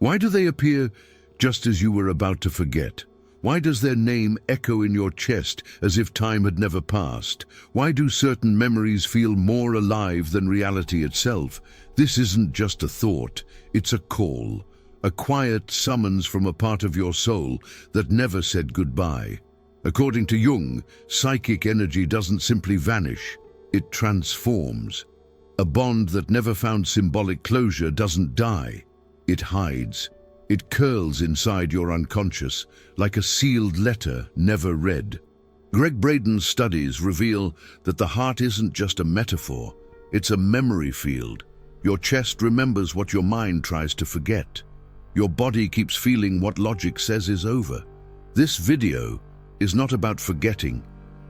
Why do they appear just as you were about to forget? Why does their name echo in your chest as if time had never passed? Why do certain memories feel more alive than reality itself? This isn't just a thought, it's a call, a quiet summons from a part of your soul that never said goodbye. According to Jung, psychic energy doesn't simply vanish, it transforms. A bond that never found symbolic closure doesn't die, it hides. It curls inside your unconscious, like a sealed letter never read. Gregg Braden's studies reveal that the heart isn't just a metaphor, it's a memory field. Your chest remembers what your mind tries to forget. Your body keeps feeling what logic says is over. This video is not about forgetting,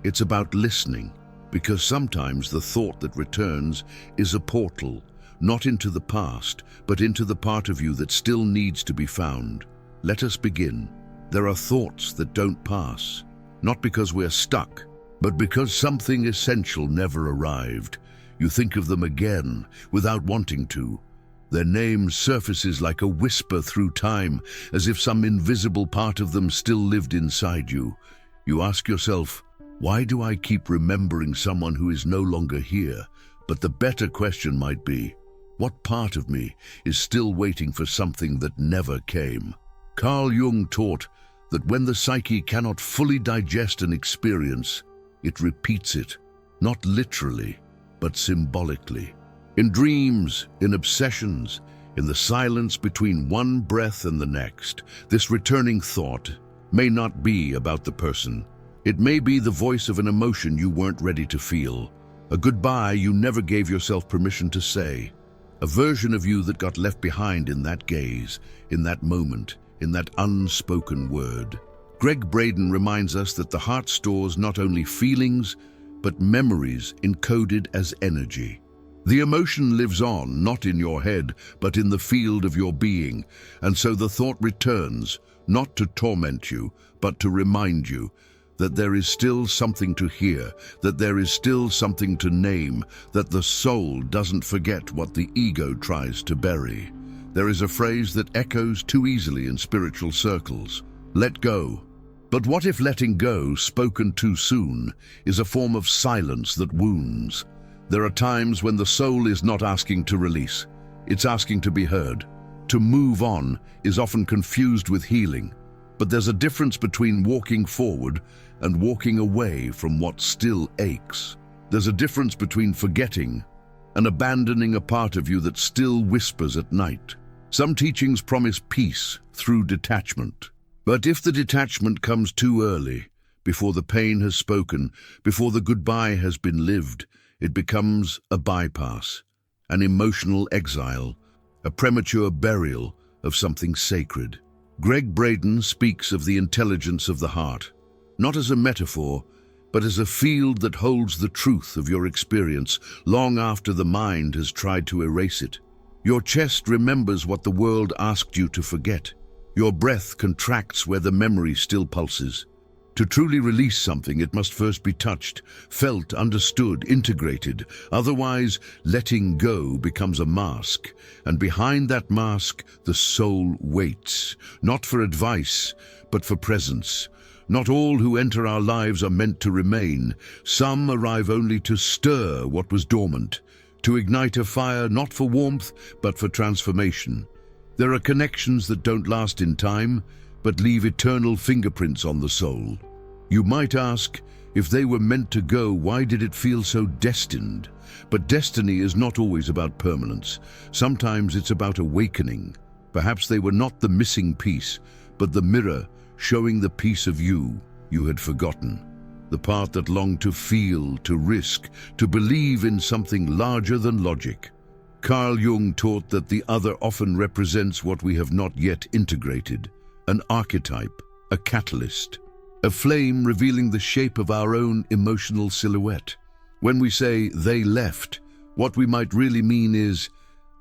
it's about listening, because sometimes the thought that returns is a portal, not into the past, but into the part of you that still needs to be found. Let us begin. There are thoughts that don't pass, not because we're stuck, but because something essential never arrived. You think of them again, without wanting to. Their name surfaces like a whisper through time, as if some invisible part of them still lived inside you. You ask yourself, why do I keep remembering someone who is no longer here? But the better question might be, what part of me is still waiting for something that never came? Carl Jung taught that when the psyche cannot fully digest an experience, it repeats it, not literally, but symbolically. In dreams, in obsessions, in the silence between one breath and the next, this returning thought may not be about the person. It may be the voice of an emotion you weren't ready to feel, a goodbye you never gave yourself permission to say, a version of you that got left behind in that gaze, in that moment, in that unspoken word. Gregg Braden reminds us that the heart stores not only feelings, but memories encoded as energy. The emotion lives on, not in your head, but in the field of your being, and so the thought returns, not to torment you, but to remind you that there is still something to hear, that there is still something to name, that the soul doesn't forget what the ego tries to bury. There is a phrase that echoes too easily in spiritual circles: let go. But what if letting go, spoken too soon, is a form of silence that wounds? There are times when the soul is not asking to release, it's asking to be heard. To move on is often confused with healing, but there's a difference between walking forward and walking away from what still aches. There's a difference between forgetting and abandoning a part of you that still whispers at night. Some teachings promise peace through detachment. But if the detachment comes too early, before the pain has spoken, before the goodbye has been lived, it becomes a bypass, an emotional exile, a premature burial of something sacred. Gregg Braden speaks of the intelligence of the heart, not as a metaphor, but as a field that holds the truth of your experience long after the mind has tried to erase it. Your chest remembers what the world asked you to forget. Your breath contracts where the memory still pulses. To truly release something, it must first be touched, felt, understood, integrated. Otherwise, letting go becomes a mask, and behind that mask, the soul waits, not for advice, but for presence. Not all who enter our lives are meant to remain. Some arrive only to stir what was dormant, to ignite a fire not for warmth, but for transformation. There are connections that don't last in time, but leave eternal fingerprints on the soul. You might ask, if they were meant to go, why did it feel so destined? But destiny is not always about permanence. Sometimes it's about awakening. Perhaps they were not the missing piece, but the mirror showing the piece of you had forgotten. The part that longed to feel, to risk, to believe in something larger than logic. Carl Jung taught that the other often represents what we have not yet integrated, an archetype, a catalyst, a flame revealing the shape of our own emotional silhouette. When we say they left, what we might really mean is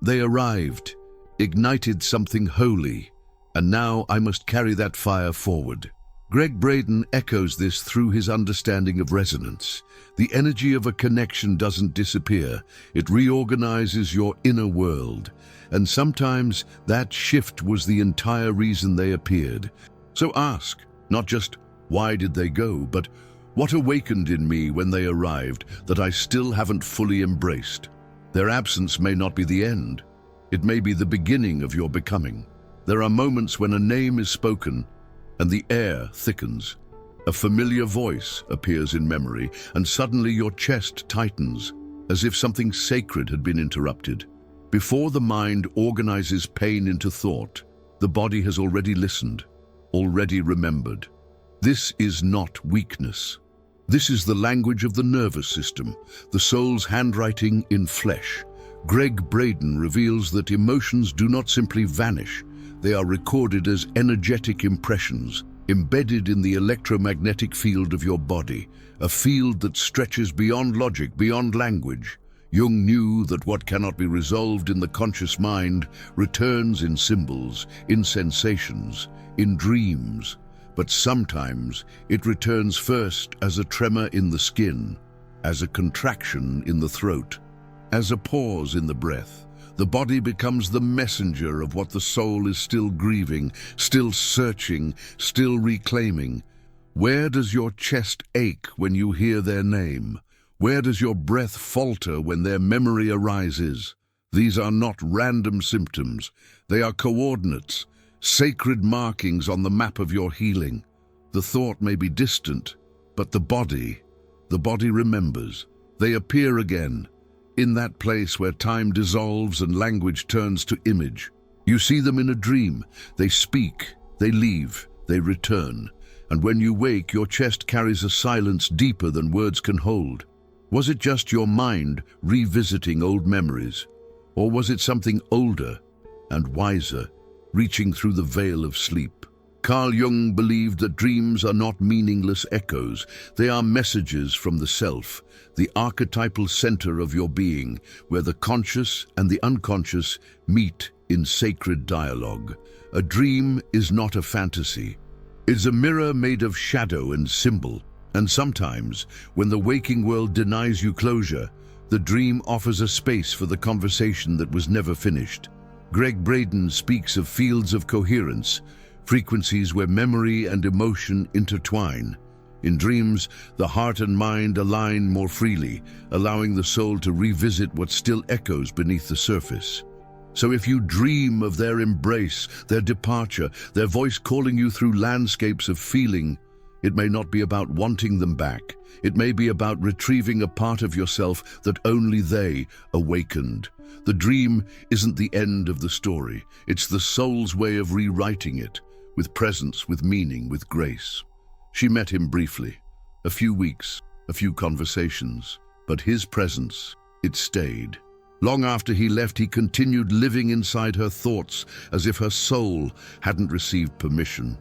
they arrived, ignited something holy, and now I must carry that fire forward. Greg Braden echoes this through his understanding of resonance. The energy of a connection doesn't disappear. It reorganizes your inner world. And sometimes that shift was the entire reason they appeared. So ask, not just why did they go, but what awakened in me when they arrived that I still haven't fully embraced? Their absence may not be the end. It may be the beginning of your becoming. There are moments when a name is spoken and the air thickens. A familiar voice appears in memory, and suddenly your chest tightens, as if something sacred had been interrupted. Before the mind organizes pain into thought, the body has already listened, already remembered. This is not weakness. This is the language of the nervous system, the soul's handwriting in flesh. Greg Braden reveals that emotions do not simply vanish. They are recorded as energetic impressions, embedded in the electromagnetic field of your body, a field that stretches beyond logic, beyond language. Jung knew that what cannot be resolved in the conscious mind returns in symbols, in sensations, in dreams. But sometimes it returns first as a tremor in the skin, as a contraction in the throat, as a pause in the breath. The body becomes the messenger of what the soul is still grieving, still searching, still reclaiming. Where does your chest ache when you hear their name? Where does your breath falter when their memory arises? These are not random symptoms. They are coordinates, sacred markings on the map of your healing. The thought may be distant, but the body remembers. They appear again, in that place where time dissolves and language turns to image. You see them in a dream. They speak, they leave, they return. And when you wake, your chest carries a silence deeper than words can hold. Was it just your mind revisiting old memories? Or was it something older and wiser, reaching through the veil of sleep? Carl Jung believed that dreams are not meaningless echoes. They are messages from the self, the archetypal center of your being, where the conscious and the unconscious meet in sacred dialogue. A dream is not a fantasy. It's a mirror made of shadow and symbol. And sometimes, when the waking world denies you closure, the dream offers a space for the conversation that was never finished. Greg Braden speaks of fields of coherence, frequencies where memory and emotion intertwine. In dreams, the heart and mind align more freely, allowing the soul to revisit what still echoes beneath the surface. So if you dream of their embrace, their departure, their voice calling you through landscapes of feeling, it may not be about wanting them back. It may be about retrieving a part of yourself that only they awakened. The dream isn't the end of the story. It's the soul's way of rewriting it, with presence, with meaning, with grace. She met him briefly, a few weeks, a few conversations, but his presence, it stayed. Long after he left, he continued living inside her thoughts as if her soul hadn't received permission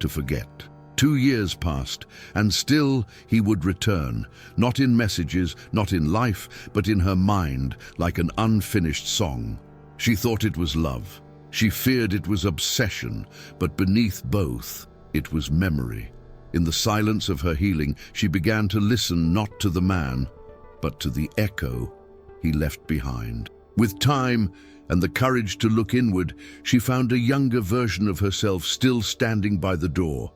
to forget. 2 years passed, and still he would return, not in messages, not in life, but in her mind, like an unfinished song. She thought it was love. She feared it was obsession, but beneath both, it was memory. In the silence of her healing, she began to listen not to the man, but to the echo he left behind. With time and the courage to look inward, she found a younger version of herself still standing by the door.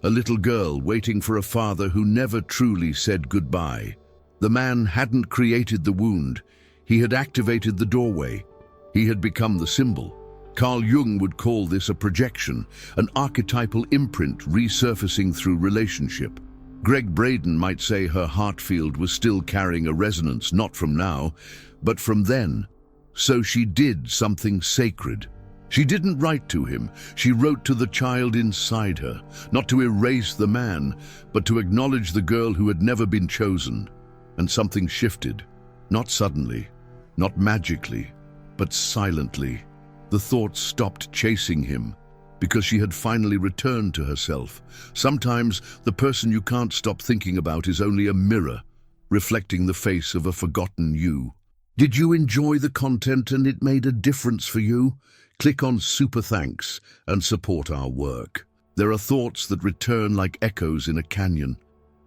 A little girl waiting for a father who never truly said goodbye. The man hadn't created the wound. He had activated the doorway. He had become the symbol. Carl Jung would call this a projection, an archetypal imprint resurfacing through relationship. Greg Braden might say her heart field was still carrying a resonance, not from now, but from then. So she did something sacred. She didn't write to him. She wrote to the child inside her, not to erase the man, but to acknowledge the girl who had never been chosen. And something shifted, not suddenly, not magically, but silently. The thoughts stopped chasing him because she had finally returned to herself. Sometimes the person you can't stop thinking about is only a mirror, reflecting the face of a forgotten you. Did you enjoy the content and it made a difference for you? Click on Super Thanks and support our work. There are thoughts that return like echoes in a canyon,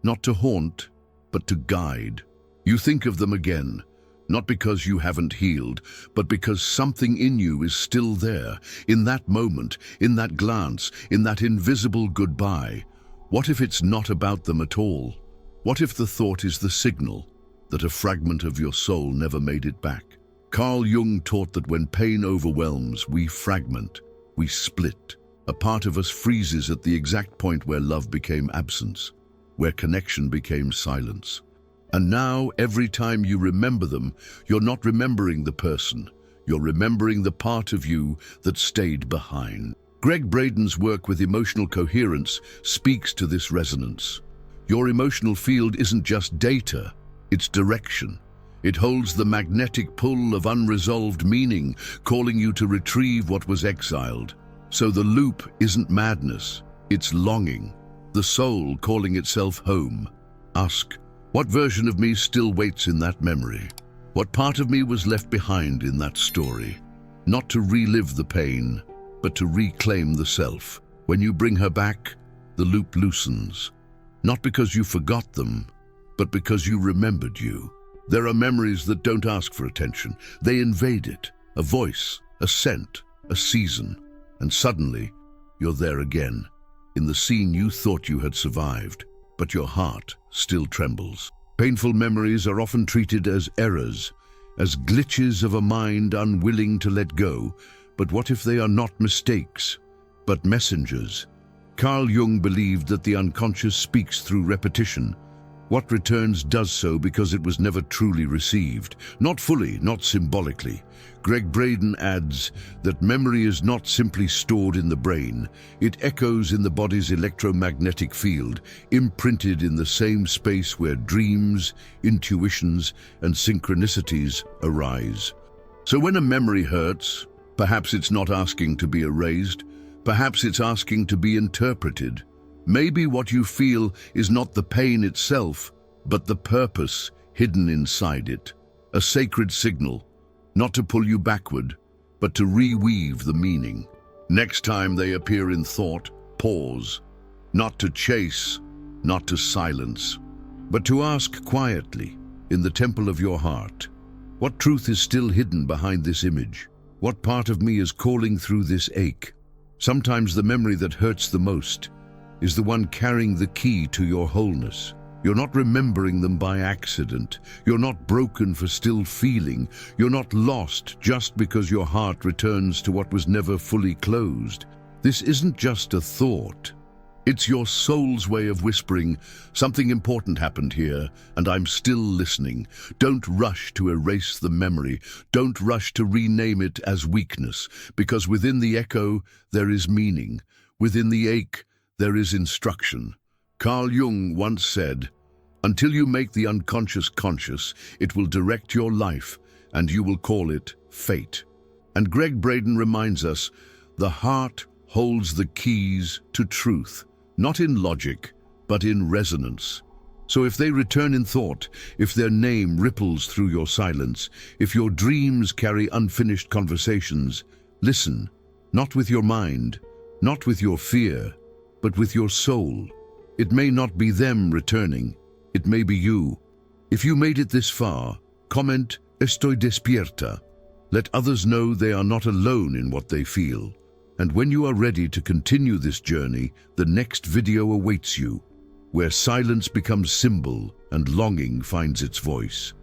not to haunt, but to guide. You think of them again, not because you haven't healed, but because something in you is still there, in that moment, in that glance, in that invisible goodbye. What if it's not about them at all? What if the thought is the signal that a fragment of your soul never made it back? Carl Jung taught that when pain overwhelms, we fragment, we split. A part of us freezes at the exact point where love became absence, where connection became silence. And now, every time you remember them, you're not remembering the person. You're remembering the part of you that stayed behind. Gregg Braden's work with emotional coherence speaks to this resonance. Your emotional field isn't just data, it's direction. It holds the magnetic pull of unresolved meaning, calling you to retrieve what was exiled. So the loop isn't madness, it's longing, the soul calling itself home. Ask, what version of me still waits in that memory? What part of me was left behind in that story? Not to relive the pain, but to reclaim the self. When you bring her back, the loop loosens. Not because you forgot them, but because you remembered you. There are memories that don't ask for attention. They invade it. A voice, a scent, a season. And suddenly, you're there again, in the scene you thought you had survived, but your heart still trembles. Painful memories are often treated as errors, as glitches of a mind unwilling to let go. But what if they are not mistakes, but messengers? Carl Jung believed that the unconscious speaks through repetition. What returns does so because it was never truly received, not fully, not symbolically. Gregg Braden adds that memory is not simply stored in the brain, it echoes in the body's electromagnetic field, imprinted in the same space where dreams, intuitions, and synchronicities arise. So when a memory hurts, perhaps it's not asking to be erased, perhaps it's asking to be interpreted. Maybe what you feel is not the pain itself, but the purpose hidden inside it. A sacred signal, not to pull you backward, but to reweave the meaning. Next time they appear in thought, pause. Not to chase, not to silence, but to ask quietly, in the temple of your heart, what truth is still hidden behind this image? What part of me is calling through this ache? Sometimes the memory that hurts the most is the one carrying the key to your wholeness. You're not remembering them by accident. You're not broken for still feeling. You're not lost just because your heart returns to what was never fully closed. This isn't just a thought. It's your soul's way of whispering, something important happened here, and I'm still listening. Don't rush to erase the memory. Don't rush to rename it as weakness, because within the echo, there is meaning. Within the ache, there is instruction. Carl Jung once said, "Until you make the unconscious conscious, it will direct your life, and you will call it fate." And Gregg Braden reminds us, the heart holds the keys to truth, not in logic, but in resonance. So if they return in thought, if their name ripples through your silence, if your dreams carry unfinished conversations, listen, not with your mind, not with your fear, but with your soul. It may not be them returning, it may be you. If you made it this far, comment, "Estoy despierta." Let others know they are not alone in what they feel. And when you are ready to continue this journey, the next video awaits you, where silence becomes symbol and longing finds its voice.